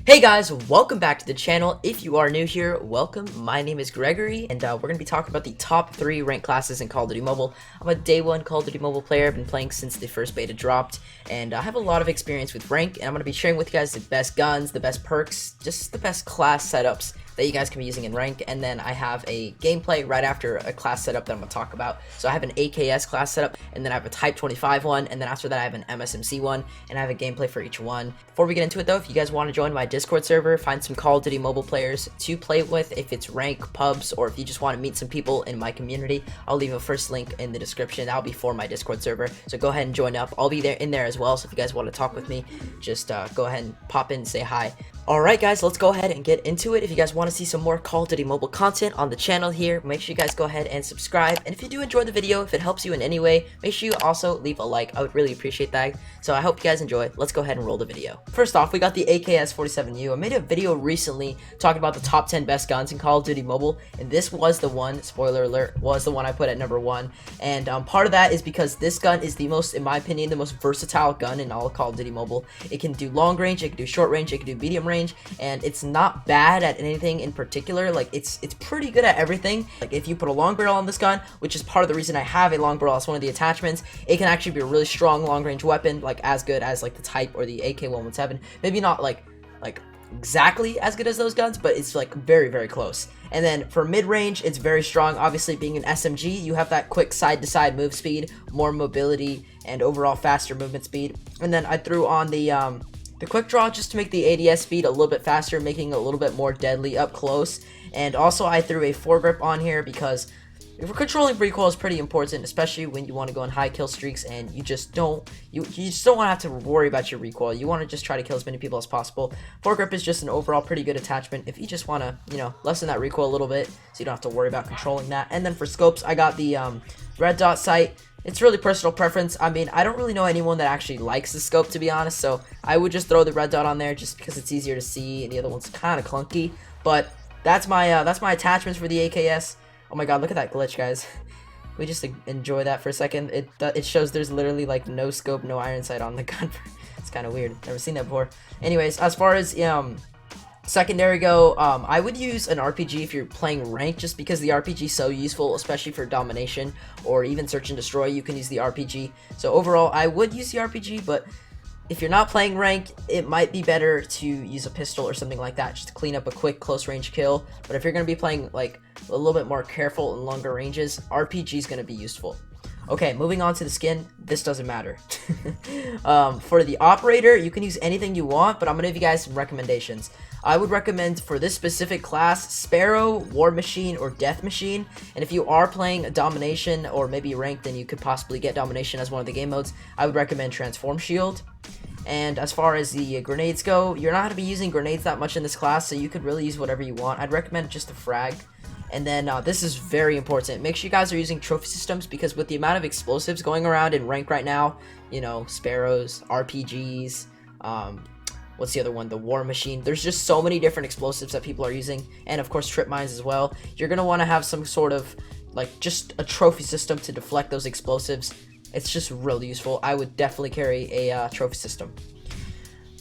Hey guys, welcome back to the channel. If you are new here, welcome. My name is Gregory, and we're going to be talking about the top 3 ranked classes in Call of Duty Mobile. I'm a day 1 Call of Duty Mobile player. I've been playing since the first beta dropped, and I have a lot of experience with rank, and I'm going to be sharing with you guys the best guns, the best perks, just the best class setups that you guys can be using in rank. And then I have a gameplay right after a class setup that I'm going to talk about. So I have an AKS class setup, and then I have a Type 25 one, and then after that I have an MSMC one, and I have a gameplay for each one. Before we get into it though, if you guys want to join my Discord server, find some Call of Duty Mobile players to play with, if it's rank, pubs, or if you just want to meet some people in my community, I'll leave a first link in the description. That'll be for my Discord server, so go ahead and join up. I'll be there in there as well, so if you guys want to talk with me, just go ahead and pop in and say hi. Alright guys, let's go ahead and get into it. If you guys want to see some more Call of Duty Mobile content on the channel here, make sure you guys go ahead and subscribe. And if you do enjoy the video, if it helps you in any way, make sure you also leave a like. I would really appreciate that. So I hope you guys enjoy. Let's go ahead and roll the video. First off, we got the AKS-47U. I made a video recently talking about the top 10 best guns in Call of Duty Mobile, and this was the one, spoiler alert, was the one I put at number 1. And part of that is because this gun is the most, in my opinion, the most versatile gun in all of Call of Duty Mobile. It can do long range, it can do short range, it can do medium range, and it's not bad at anything in particular. Like it's pretty good at everything. Like if you put a long barrel on this gun, which is part of the reason I have a long barrel as one of the attachments, it can actually be a really strong long range weapon, like as good as like the Type or the AK-117. Maybe not like exactly as good as those guns, but it's like very close. And then for mid-range, it's very strong. Obviously being an SMG, you have that quick side-to-side move speed, more mobility, and overall faster movement speed. And then I threw on the quick draw just to make the ADS speed a little bit faster, making it a little bit more deadly up close. And also I threw a foregrip on here because if we're controlling recoil is pretty important, especially when you want to go on high kill streaks and you just don't want to have to worry about your recoil. You want to just try to kill as many people as possible. Foregrip is just an overall pretty good attachment if you just want to, you know, lessen that recoil a little bit so you don't have to worry about controlling that. And then for scopes, I got the red dot sight. It's really personal preference. I mean, I don't really know anyone that actually likes the scope, to be honest, so I would just throw the red dot on there just because it's easier to see and the other one's kind of clunky. But that's my attachments for the AKS. Oh my god, look at that glitch, guys. We just enjoy that for a second. It shows there's literally like no scope, no iron sight on the gun. It's kind of weird. Never seen that before. Anyways, as far as secondary go, I would use an RPG if you're playing rank, just because the RPG is so useful, especially for domination or even search and destroy. You can use the RPG. So overall, I would use the RPG, but if you're not playing rank, it might be better to use a pistol or something like that just to clean up a quick close range kill. But if you're going to be playing like a little bit more careful in longer ranges, RPG is going to be useful. Okay, moving on to the skin. This doesn't matter. For the operator, you can use anything you want, but I'm going to give you guys some recommendations. I would recommend for this specific class, Sparrow, War Machine, or Death Machine. And if you are playing Domination or maybe ranked, then you could possibly get Domination as one of the game modes, I would recommend Transform Shield. And as far as the grenades go, you're not going to be using grenades that much in this class, so you could really use whatever you want. I'd recommend just a frag. And then this is very important. Make sure you guys are using trophy systems, because with the amount of explosives going around in rank right now, you know, Sparrows, RPGs, what's the other one? The War Machine. There's just so many different explosives that people are using, and of course trip mines as well. You're going to want to have some sort of, like, just a trophy system to deflect those explosives. It's just really useful. I would definitely carry a trophy system.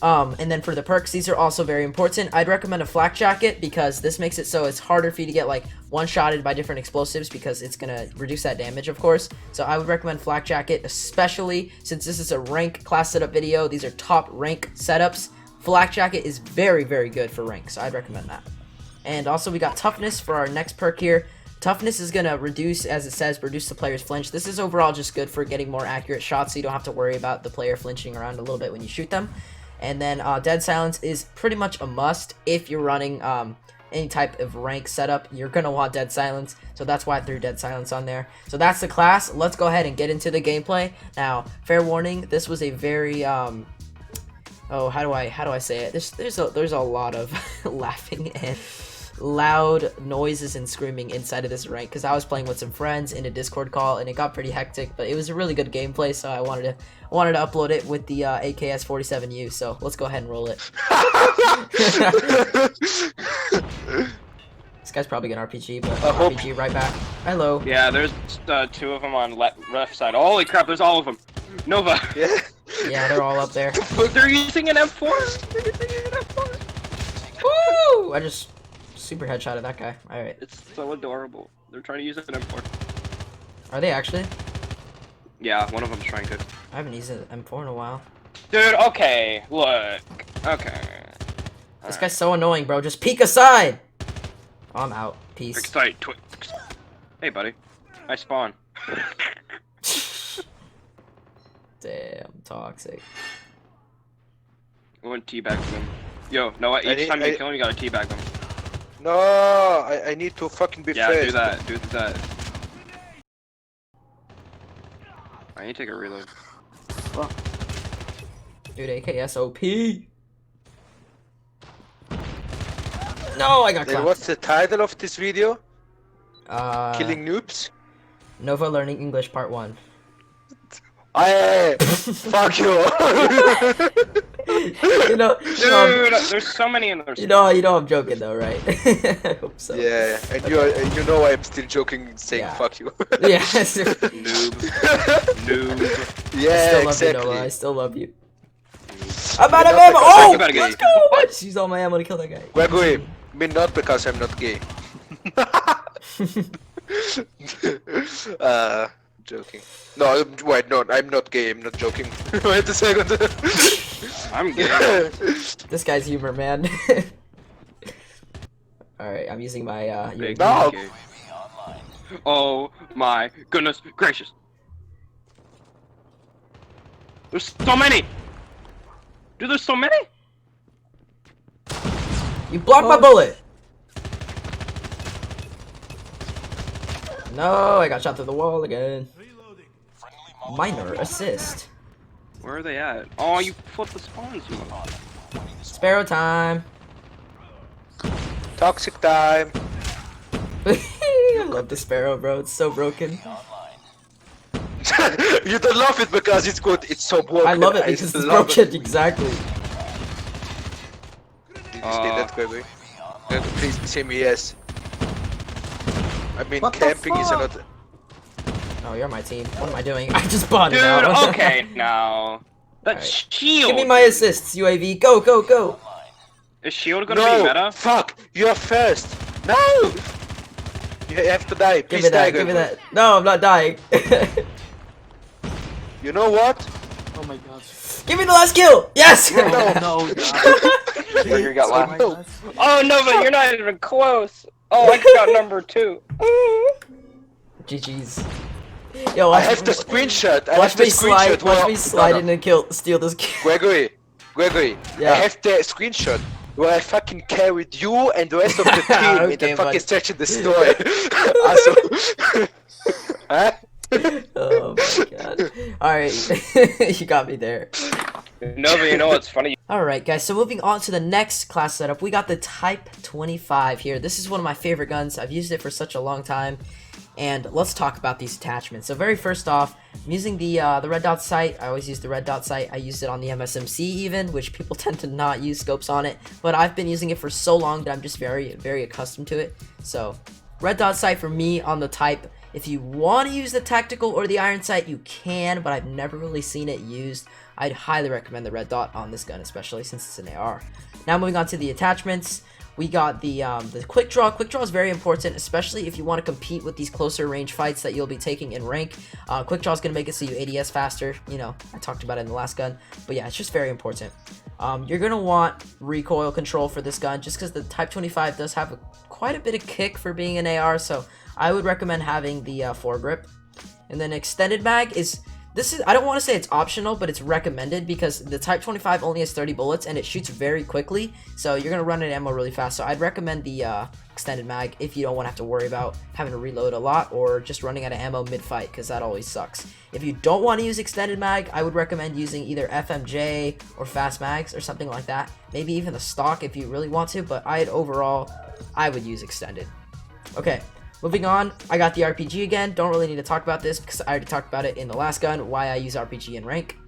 And then for the perks, these are also very important. I'd recommend a flak jacket, because this makes it so it's harder for you to get like one-shotted by different explosives, because it's gonna reduce that damage, of course. So I would recommend flak jacket, especially since this is a rank class setup video. These are top rank setups. Flak jacket is very good for rank, so I'd recommend that. And also we got toughness for our next perk here. Toughness is going to reduce, as it says, reduce the player's flinch. This is overall just good for getting more accurate shots, so you don't have to worry about the player flinching around a little bit when you shoot them. And then dead silence is pretty much a must if you're running any type of rank setup. You're going to want dead silence, so that's why I threw dead silence on there. So that's the class. Let's go ahead and get into the gameplay. Now, fair warning, this was a very oh, how do I say it? There's a lot of laughing and loud noises and screaming inside of this rank, because I was playing with some friends in a Discord call and it got pretty hectic, but it was a really good gameplay, so I wanted to upload it with the AKS-47U. So let's go ahead and roll it. This guy's probably an RPG, but RPG right back. Hello. Yeah, there's 2 of them on left side. Holy crap, there's all of them. Nova. Yeah, they're all up there. They're using an M4. They're using an M4. I just super headshot at that guy. Alright. It's so adorable. They're trying to use it in M4. Are they actually? Yeah, one of them's trying to. I haven't used an M4 in a while. Dude, okay, look. Okay. This guy's so annoying, bro. Just peek aside! Oh, I'm out. Peace. Excite, hey, buddy. I spawn. Damn, toxic. I went teabag him. Yo, no what? Each time you kill him, you gotta teabag him. No, I need to fucking be Yeah, fast. do that. Do that. I need to take a reload. Oh. Dude, AKS OP. No, I got And clapped. what's the title of this video? Killing Killing noobs? Nova Learning English Part 1. Hey, fuck you. You know, Dude, there's so many in there. you know I'm joking though, right? I hope so. Yeah, and you know I'm still joking, saying Yeah. fuck you. Yeah. Noob. Noob. Yeah, I still love you, Noah. I exactly. still love you. I'm out of Not ammo! because Oh! you better get Let's it. go! I just used all my ammo to kill that guy. Gregory, me not because I'm not gay. Joking. No, wait, no, I'm not gay, I'm not joking. Wait a second. I'm gay. This guy's humor, man. Alright, I'm using my, Big No. gay. Oh my goodness gracious. There's so many! Dude, there's so many! You blocked my bullet! No, I got shot through the wall again. Minor assist. Where are they at? Oh, you flipped the spawns, you Sparrow time. Toxic time. I love the sparrow, bro. It's so broken. You don't love it because it's good, it's so broken. I love it because it's love broken. it. Exactly. Did you say that, Gregory? Please say me yes. I mean, What the camping is fuck? not. Oh, you're my team. What am I doing? I just bonded Dude, out. okay, now. That Alright. shield! Give me my assists, UAV. Go, go, go. Is shield gonna No! be meta? Fuck! You're first! No! You have to die. Give Please me die, that. Give me Gregory. that. No, I'm not dying. You know what? Oh my god. Give me the last kill. Yes. No. No, Gregory got last. No. Oh no, but you're not even close! Oh, I got number 2. GG's. Yo, I have the screenshot. I Watch have the me slide. screenshot. Watch where- me slide No, in no. and steal this kill. Gregory, Yeah. I have the screenshot where I fucking carried you and the rest of the team in Okay, the fucking buddy. search and destroy. Also, huh? Oh my god. Alright. You got me there. No, but you know what's funny? Alright guys, so moving on to the next class setup, we got the Type 25 here. This is one of my favorite guns. I've used it for such a long time. And let's talk about these attachments. So very first off, I'm using the red dot sight. I always use the red dot sight. I used it on the MSMC even, which people tend to not use scopes on it. But I've been using it for so long that I'm just very, very accustomed to it. So red dot sight for me on the Type. If you want to use the tactical or the iron sight, you can, but I've never really seen it used. I'd highly recommend the red dot on this gun, especially since it's an AR. Now moving on to the attachments. We got the quick draw. Quick draw is very important, especially if you want to compete with these closer range fights that you'll be taking in rank. Quick draw is going to make it so you ADS faster. You know, I talked about it in the last gun. But yeah, it's just very important. You're going to want recoil control for this gun, just because the Type 25 does have quite a bit of kick for being an AR. So I would recommend having the foregrip. And then extended mag is... I don't want to say it's optional, but it's recommended because the Type 25 only has 30 bullets and it shoots very quickly, so you're going to run out of ammo really fast. So I'd recommend the extended mag if you don't want to have to worry about having to reload a lot or just running out of ammo mid-fight, because that always sucks. If you don't want to use extended mag, I would recommend using either FMJ or fast mags or something like that. Maybe even the stock if you really want to, but overall, I would use extended. Okay. Moving on, I got the RPG again. Don't really need to talk about this because I already talked about it in the last gun, why I use RPG in rank.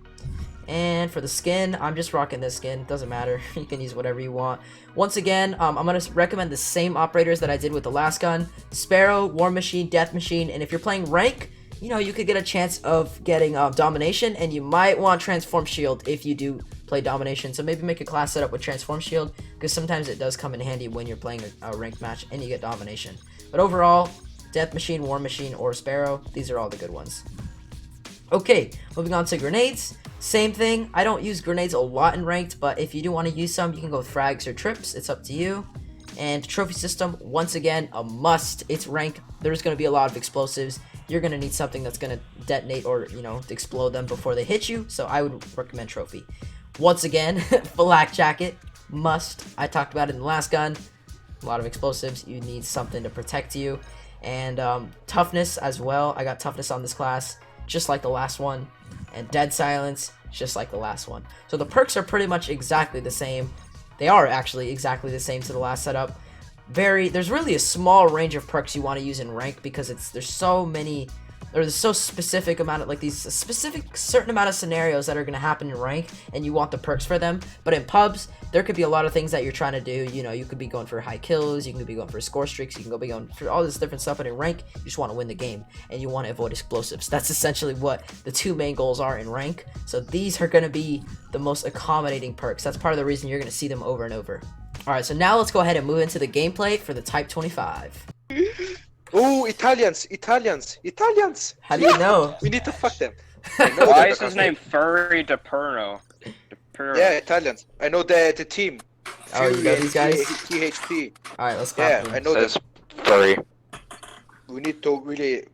And for the skin, I'm just rocking this skin. Doesn't matter. You can use whatever you want. Once again, I'm going to recommend the same operators that I did with the last gun. Sparrow, War Machine, Death Machine, and if you're playing rank, you know, you could get a chance of getting Domination, and you might want Transform Shield if you do play domination. So maybe make a class setup with transform shield, because sometimes it does come in handy when you're playing a ranked match and you get domination. But overall, Death Machine, War Machine, or Sparrow, these are all the good ones. Okay, moving on to grenades. Same thing. I don't use grenades a lot in ranked, but if you do want to use some, you can go with frags or trips. It's up to you. And trophy system, once again, a must. It's rank. There's going to be a lot of explosives. You're going to need something that's going to detonate or, you know, explode them before they hit you. So I would recommend trophy. Once again, flak jacket, must. I talked about it in the last gun. A lot of explosives. You need something to protect you. And toughness as well. I got toughness on this class, just like the last one. And dead silence, just like the last one. So the perks are pretty much exactly the same. They are actually exactly the same to the last setup. There's really a small range of perks you want to use in rank, because there's so many, or there's so specific amount of, like, these specific certain amount of scenarios that are going to happen in rank, and you want the perks for them. But in pubs, there could be a lot of things that you're trying to do. You know, you could be going for high kills, you can be going for score streaks, you can be going for all this different stuff. But in rank, you just want to win the game, and you want to avoid explosives. That's essentially what the two main goals are in rank. So these are going to be the most accommodating perks. That's part of the reason you're going to see them over and over. Alright, so now let's go ahead and move into the gameplay for the Type 25. Oh, Italians! How do you know? We need to fuck them. Why is his name Furry DePerno? Yeah, Italians. I know the team. Oh, you know these guys? THP. Alright, let's go. Yeah, I know them. Furry. We need to really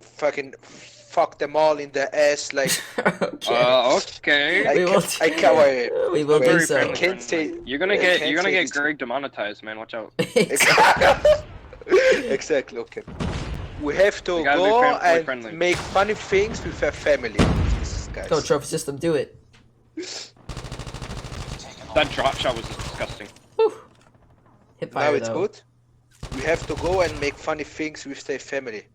fucking fuck them all in the ass, like. Okay. I can't wait. We will do so. I can't say. You're gonna get Greg demonetized, man. Watch out. Exactly. Okay. We have to We gotta go be and friendly. make funny things with our family. These guys. Go trophy system, do it. That drop shot was disgusting. Whew. Hip fire Now it's though. good. We have to go and make funny things with their family.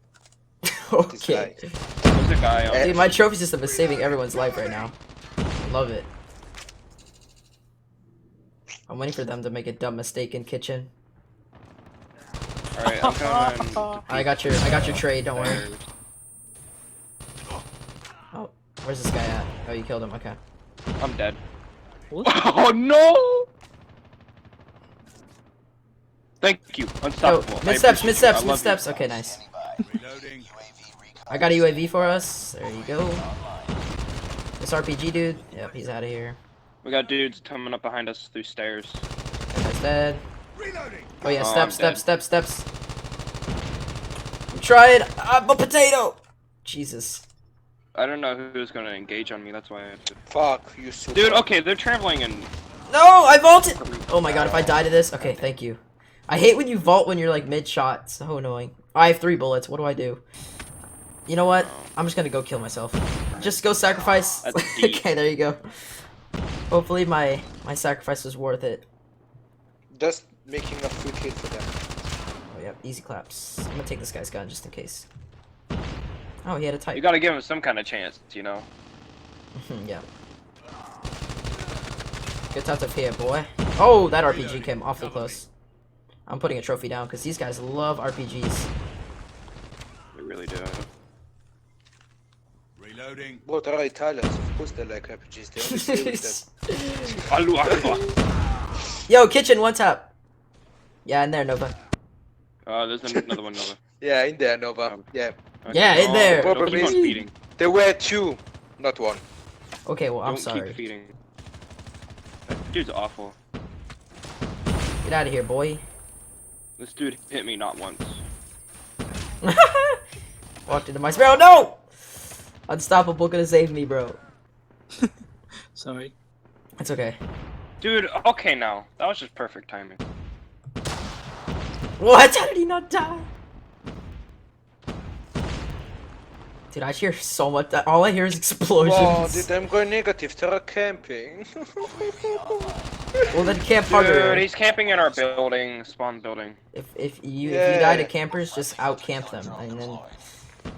Okay. There's a guy on. Dude, my trophy system is saving everyone's life right now. I love it. I'm waiting for them to make a dumb mistake in kitchen. Alright, I'm coming. I got your trade, don't worry. Oh, where's this guy at? Oh, you killed him, okay. I'm dead. Oh no! Thank you. Oh, Unstoppable. mid-steps. Okay, nice. I got a UAV for us. There you go. This RPG dude. Yep, he's out of here. We got dudes coming up behind us through stairs. That guy's dead. Oh yeah, Oh, steps. I'm trying. I'm a potato. Jesus. I don't know who's gonna engage on me. That's why I have to. Fuck you, super. Dude, okay, they're traveling and. No, I vaulted. Oh my god, if I die to this. Okay, thank you. I hate when you vault when you're like mid-shot. It's so annoying. I have 3 bullets. What do I do? You know what? I'm just gonna go kill myself. Just go sacrifice. Okay, there you go. Hopefully my sacrifice was worth it. Just making a free hit for them. Oh yeah, easy claps. I'm gonna take this guy's gun just in case. Oh, he had a type. You gotta give him some kind of chance, you know? Yeah. Get out of here, boy. Oh, that RPG came awfully close. I'm putting a trophy down because these guys love RPGs. They really do. Reloading. What are Italians? Of course they like RPGs. They always play with that. Allahu Akbar. Yo, kitchen, one tap. Yeah, in there, Nova. There's another one, Nova. Yeah, in there, Nova. Yeah. Okay. Yeah, in there. Don't keep on feeding. There were 2, not 1. Okay, well, I'm Don't sorry. keep feeding. That dude's awful. Get out of here, boy. This dude hit me not once. Walked into my sparrow. No! Unstoppable gonna save me, bro. Sorry. It's okay. Dude, okay now. That was just perfect timing. What? How did he not die? Dude, I hear so much. All I hear is explosions. Wow, dude, I'm going negative. They're camping. Well, then camp harder. Dude, he's camping in our building, spawn building. If you die to campers, just out camp them and then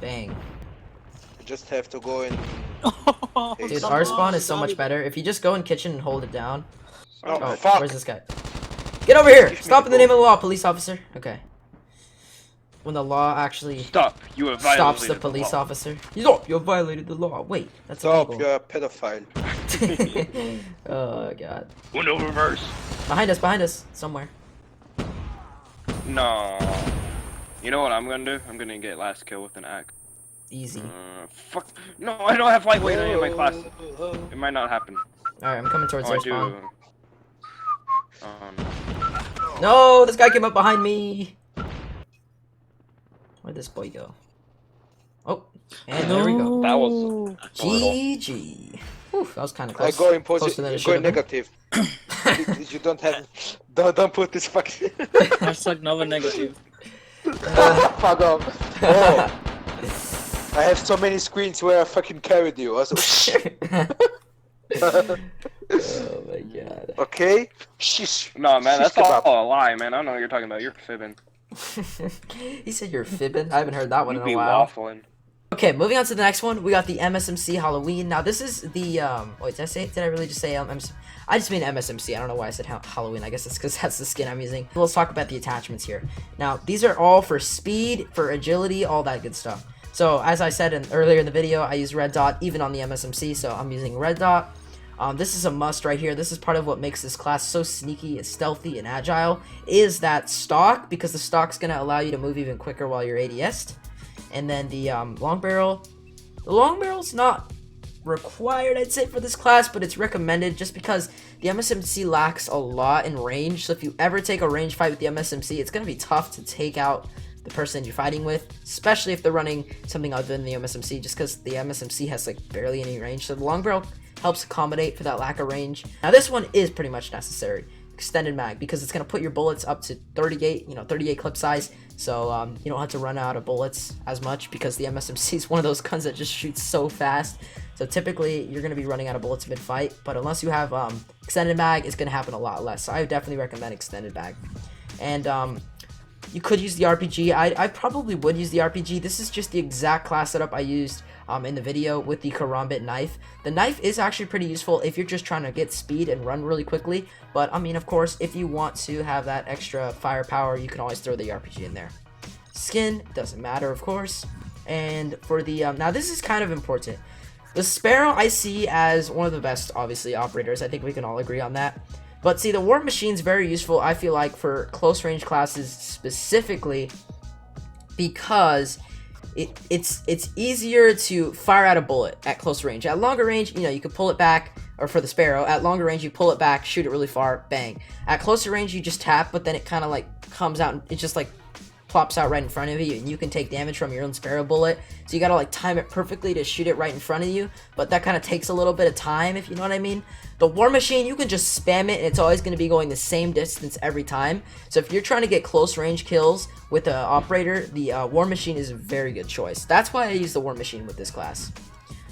bang. You just have to go in. Dude, our spawn is so much better. If you just go in kitchen and hold it down. Oh, Oh, fuck. where's this guy? Get over here! Give me Stop the in the name of the law, police officer. Okay. When the law actually Stop! You have violated stops the police law. officer. You have violated the law. Wait, that's Stop, illegal. you're a pedophile. Oh god. Window reverse. Behind us, somewhere. No. You know what I'm gonna do? I'm gonna get last kill with an axe. Easy. Fuck. No, I don't have lightweight in any of my classes. It might not happen. Alright, I'm coming towards Oh, I their do. spawn. No, this guy came up behind me. Where'd this boy go? Oh, and there we go. That was GG. Whew, that was kind of close. I go in Closer than it positive. Go should in have been. negative. you don't have. Don't put this fucking. Hashtag never negative. Fuck off. Oh. I have so many screens where I fucking carried you. I was Oh my god. okay. Shish. No, man, that's Shish kebab. all a lie, man. I don't know what you're talking about. You're fibbing. He said you're fibbing. I haven't heard that one You in be a while. waffling. Okay, moving on to the next one. We got the MSMC Halloween. Now this is the wait, did I really just say I just mean MSMC. I don't know why I said Halloween. I guess it's because that's the skin I'm using. Let's talk about the attachments here. Now these are all for speed, for agility, all that good stuff. So as I said earlier in the video, I use red dot even on the MSMC, so I'm using red dot. This is a must right here. This is part of what makes this class so sneaky and stealthy and agile, is that stock, because the stock's going to allow you to move even quicker while you're ADS'd. And then the long barrel. The long barrel's not required, I'd say, for this class, but it's recommended just because the MSMC lacks a lot in range. So if you ever take a range fight with the MSMC, it's going to be tough to take out the person you're fighting with, especially if they're running something other than the MSMC, just because the MSMC has like barely any range. So the long barrel helps accommodate for that lack of range. Now this one is pretty much necessary, extended mag, because it's going to put your bullets up to 38, 38 clip size, so you don't have to run out of bullets as much, because the MSMC is one of those guns that just shoots so fast. So typically you're going to be running out of bullets mid-fight, but unless you have extended mag, it's going to happen a lot less. So I would definitely recommend extended mag. And you could use the RPG. I probably would use the RPG. This is just the exact class setup I used in the video with the karambit knife. The knife is actually pretty useful if you're just trying to get speed and run really quickly, but I mean, of course, if you want to have that extra firepower, you can always throw the RPG in there. Skin doesn't matter, of course. And for the now this is kind of important. The Sparrow I see as one of the best, obviously, operators. I think we can all agree on that. But see, the War Machine's very useful, I feel like, for close range classes specifically, because it's easier to fire out a bullet at close range. At longer range, you can pull it back, or for the Sparrow, at longer range, you pull it back, shoot it really far, bang. At closer range, you just tap, but then it kind of like comes out, and it just like plops out right in front of you, and you can take damage from your own Sparrow bullet. So you gotta like time it perfectly to shoot it right in front of you, but that kind of takes a little bit of time, if you know what I mean. The War Machine, you can just spam it, and it's always going to be going the same distance every time. So if you're trying to get close range kills with an operator, the War Machine is a very good choice. That's why I use the War Machine with this class.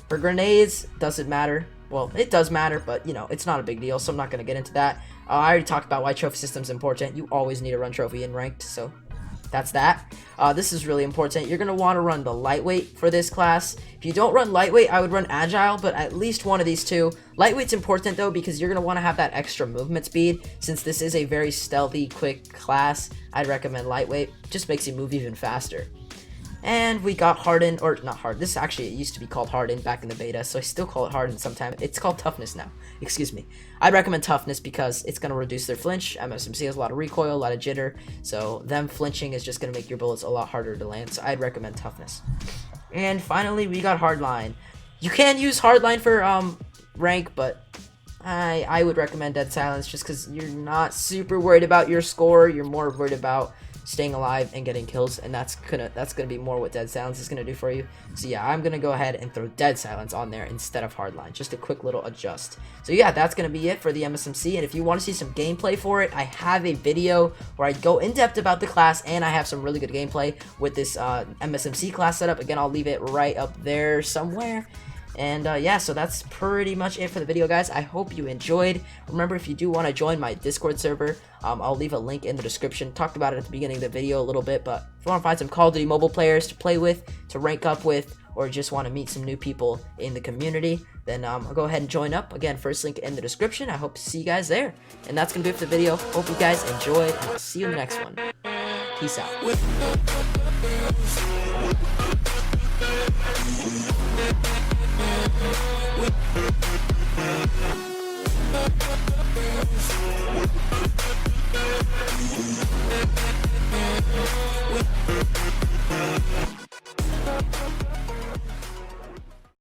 For grenades, doesn't matter. Well, it does matter, but it's not a big deal, so I'm not going to get into that. I already talked about why trophy system's important. You always need to run trophy in ranked, so that's that. This is really important. You're going to want to run the lightweight for this class. If you don't run lightweight, I would run agile, but at least one of these two. Lightweight's important though, because you're going to want to have that extra movement speed. Since this is a very stealthy, quick class, I'd recommend lightweight. Just makes you move even faster. And we got Harden, or not Harden. This actually, it used to be called Harden back in the beta, so I still call it Harden sometimes. It's called Toughness now. Excuse me. I'd recommend Toughness because it's going to reduce their flinch. MSMC has a lot of recoil, a lot of jitter, so them flinching is just going to make your bullets a lot harder to land, so I'd recommend Toughness. And finally, we got Hardline. You can use Hardline for rank, but I would recommend Dead Silence just because you're not super worried about your score. You're more worried about staying alive and getting kills, and that's gonna be more what Dead Silence is gonna do for you. So yeah, I'm gonna go ahead and throw Dead Silence on there instead of Hardline. Just a quick little adjust. So yeah, that's gonna be it for the MSMC, and if you want to see some gameplay for it, I have a video where I go in depth about the class, and I have some really good gameplay with this MSMC class setup. Again, I'll leave it right up there somewhere. And yeah, so that's pretty much it for the video, guys. I hope you enjoyed. Remember, if you do want to join my Discord server, I'll leave a link in the description. Talked about it at the beginning of the video a little bit, but if you want to find some Call of Duty mobile players to play with, to rank up with, or just want to meet some new people in the community, then I'll go ahead and join up. Again, first link in the description. I hope to see you guys there. And that's going to be it for the video. Hope you guys enjoyed, and I'll see you in the next one. Peace out.